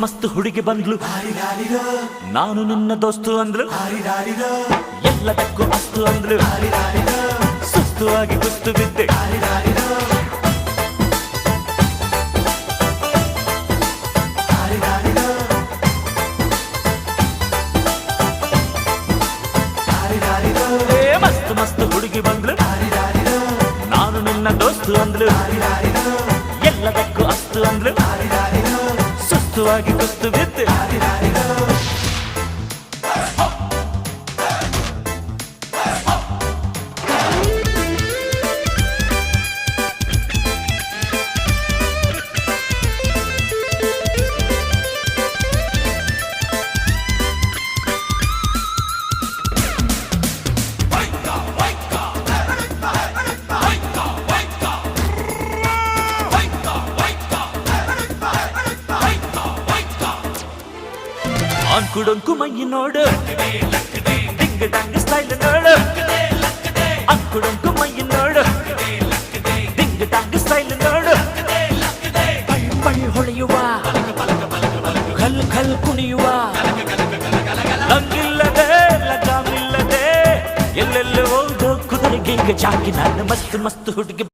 ಮಸ್ತ್ ಹುಡುಗಿ ಬಂದ್ಲು, ನಾನು ನಿನ್ನ ದೋಸ್ತು ಅಂದ್ಲು, ಎಲ್ಲದಕ್ಕೂ ಅಸ್ತು ಅಂದ್ಲು, ಸುಸ್ತು ಆಗಿ ಕುಸ್ತು ಬಿದ್ದೆ. ಮಸ್ತ್ ಮಸ್ತ್ ಹುಡುಗಿ ಬಂದ್ಲು, ನಾನು ನಿನ್ನ ದೋಸ್ತು ಅಂದ್ಲು, ಎಲ್ಲದಕ್ಕೂ ಅಸ್ತು ಅಂದ್ಲು, ಸುಸ್ತುವಾಗಿ ಕುಸ್ತು ಬಿದ್ದೆ. ಅಂಕುಡೊಂಕು ಮೈ ನೋಡು, ಡಿಂಗ್ ಡಂಗ್ ಸ್ಟೈಲ್ ನೋಡು, ಅಂಕುಡೊಂಕು ಮೈ ನೋಡು, ಡಿಂಗ್ ಡಂಗ್ ಸ್ಟೈಲ್ ನೋಡು, ಪೈ ಪೈ ಹೊಳೆಯುವ, ಖಲ್ ಖಲ್ ಕುಣಿಯುವ, ಲಂಗಿಲ್ಲದೆ ಲಗಾಮಿಲ್ಲದೆ ಎಲ್ಲೆಲ್ಲ ಹೋದೋ ಕುದುರೆಗೆ ಜಾಕಿ. ನಾನು ಮಸ್ತ್ ಮಸ್ತ್ ಹುಡುಗಿ